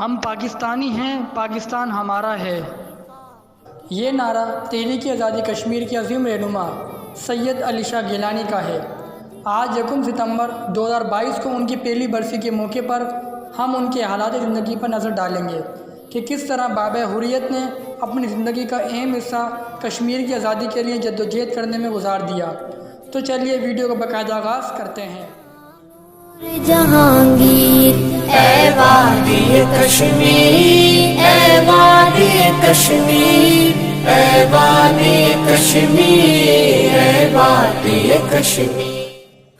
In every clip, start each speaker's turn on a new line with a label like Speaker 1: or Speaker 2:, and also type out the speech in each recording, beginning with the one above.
Speaker 1: ہم پاکستانی ہیں، پاکستان ہمارا ہے۔ یہ نعرہ تحریک آزادی کشمیر کے عظیم رہنما سید علی شاہ گیلانی کا ہے۔ آج 1 ستمبر 2022 کو ان کی پہلی برسی کے موقع پر ہم ان کے حالات زندگی پر نظر ڈالیں گے کہ کس طرح بابا حریت نے اپنی زندگی کا اہم حصہ کشمیر کی آزادی کے لیے جدوجہد کرنے میں گزار دیا۔ تو چلیے ویڈیو کا باقاعدہ آغاز کرتے ہیں۔
Speaker 2: جہانگیر اے وادی کشمیر، اے وادی کشمیر، اے وادی کشمیر، اے وادی کشمیر۔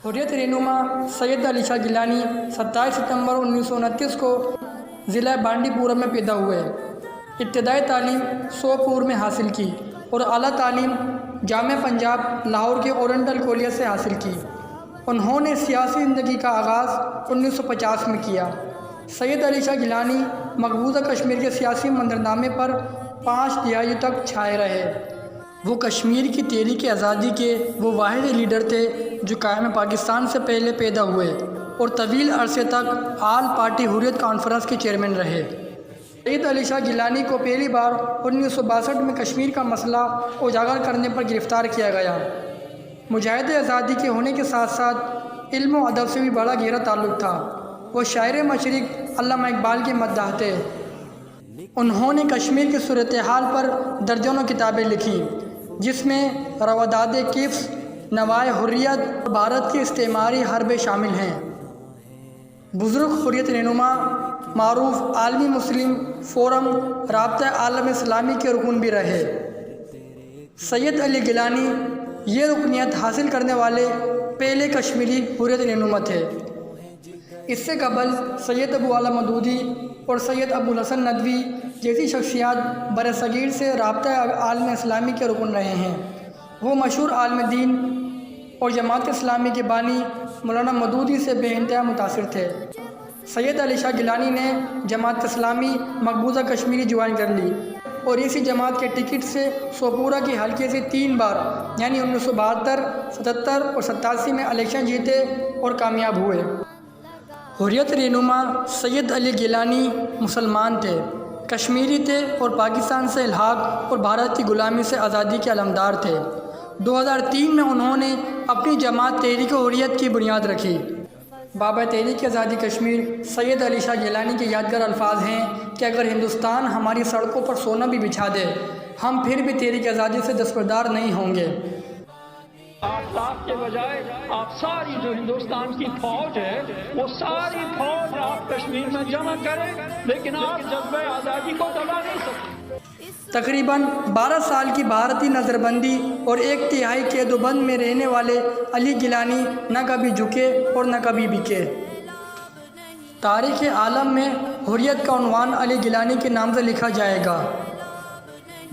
Speaker 1: حریت رہنما سید علی شاہ گیلانی 27 ستمبر 1929 کو ضلع بانڈی پورہ میں پیدا ہوئے۔ ابتدائی تعلیم سوپور میں حاصل کی اور اعلیٰ تعلیم جامعہ پنجاب لاہور کے اورینٹل کالج سے حاصل کی۔ انہوں نے سیاسی زندگی کا آغاز 1950 میں کیا۔ سید علی شاہ گیلانی مقبوضہ کشمیر کے سیاسی منظرنامے پر 5 دہائیوں تک چھائے رہے۔ وہ کشمیر کی تحریک آزادی کے وہ واحد لیڈر تھے جو قائم پاکستان سے پہلے پیدا ہوئے اور طویل عرصے تک آل پارٹی حریت کانفرنس کے چیئرمین رہے۔ سید علی شاہ گیلانی کو پہلی بار 1962 میں کشمیر کا مسئلہ اجاگر کرنے پر گرفتار کیا گیا۔ مجاہد آزادی کے ہونے کے ساتھ ساتھ علم و ادب سے بھی بڑا گہرا تعلق تھا۔ وہ شاعر مشرق علامہ اقبال کے مداح تھے۔ انہوں نے کشمیر کی صورتحال پر درجنوں کتابیں لکھیں، جس میں رواداد کفس، نوائے حریت اور بھارت کی استعماری حربیں شامل ہیں۔ بزرگ حریت رہنما معروف عالمی مسلم فورم رابطہ عالم اسلامی کے رکن بھی رہے۔ سید علی گیلانی یہ رکنیت حاصل کرنے والے پہلے کشمیری حریت رہنما تھے۔ اس سے قبل سید ابو اعلیٰ مودودی اور سید ابو الحسن ندوی جیسی شخصیات برصغیر سے رابطہ عالم اسلامی کے رکن رہے ہیں۔ وہ مشہور عالم دین اور جماعت اسلامی کے بانی مولانا مودودی سے بے انتہا متاثر تھے۔ سید علی شاہ گیلانی نے جماعت اسلامی مقبوضہ کشمیری جوائن کر لی اور اسی جماعت کے ٹکٹ سے سوپورہ کے حلقے سے 3 بار یعنی 1972، 77 اور 87 میں الیکشن جیتے اور کامیاب ہوئے۔ حریت رہنما سید علی گیلانی مسلمان تھے، کشمیری تھے اور پاکستان سے الحاق اور بھارت کی غلامی سے آزادی کے علمدار تھے۔ 2003 میں انہوں نے اپنی جماعت تحریک حریت کی بنیاد رکھی۔ بابا تحریک آزادی کشمیر سید علی شاہ گیلانی کے یادگار الفاظ ہیں کہ اگر ہندوستان ہماری سڑکوں پر سونا بھی بچھا دے، ہم پھر بھی تحریک آزادی سے دستبردار نہیں ہوں گے۔
Speaker 3: 8 لاکھ کے بجائے آپ ساری جو ہندوستان کی فوج ہے وہ ساری فوج آپ کشمیر میں جمع کریں، لیکن آپ جذبہ آزادی کو دبا نہیں سکتے۔
Speaker 1: تقریباً 12 سال کی بھارتی نظر بندی اور 1/3 قید و بند میں رہنے والے علی گیلانی نہ کبھی جھکے اور نہ کبھی بکے۔ تاریخ عالم میں حریت کا عنوان علی گیلانی کے نام سے لکھا جائے گا۔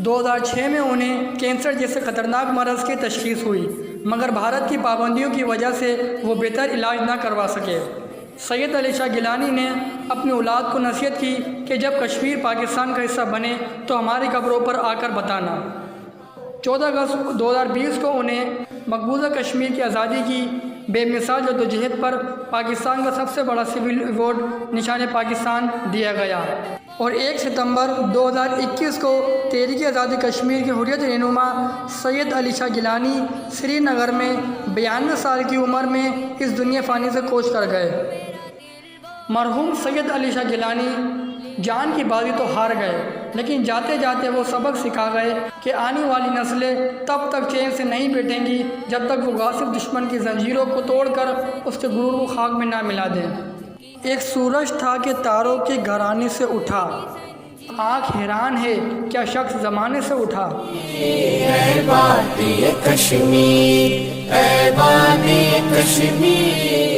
Speaker 1: 2006 میں انہیں کینسر جیسے خطرناک مرض کی تشخیص ہوئی، مگر بھارت کی پابندیوں کی وجہ سے وہ بہتر علاج نہ کروا سکے۔ سید علی شاہ گیلانی نے اپنی اولاد کو نصیحت کی کہ جب کشمیر پاکستان کا حصہ بنے تو ہماری قبروں پر آ کر بتانا۔ 14 اگست 2020 کو انہیں مقبوضہ کشمیر کی آزادی کی بے مثال جدوجہد پر پاکستان کا سب سے بڑا سول ایوارڈ نشان پاکستان دیا گیا، اور 1 ستمبر 2021 کو تحریک آزادی کشمیر کے حریت رہنما سید علی شاہ گیلانی سری نگر میں 92 سال کی عمر میں اس دنیا فانی سے کوچ کر گئے۔ مرحوم سید علی شاہ گیلانی جان کی بازی تو ہار گئے، لیکن جاتے جاتے وہ سبق سکھا گئے کہ آنے والی نسلیں تب تک چین سے نہیں بیٹھیں گی جب تک وہ غاصب دشمن کی زنجیروں کو توڑ کر اس کے غرور کو خاک میں نہ ملا دیں۔ ایک سورج تھا کہ تاروں کے گھرانے سے اٹھا، آنکھ حیران ہے کیا شخص زمانے سے اٹھا۔
Speaker 2: اے وادی کشمیر، اے وادی کشمیر۔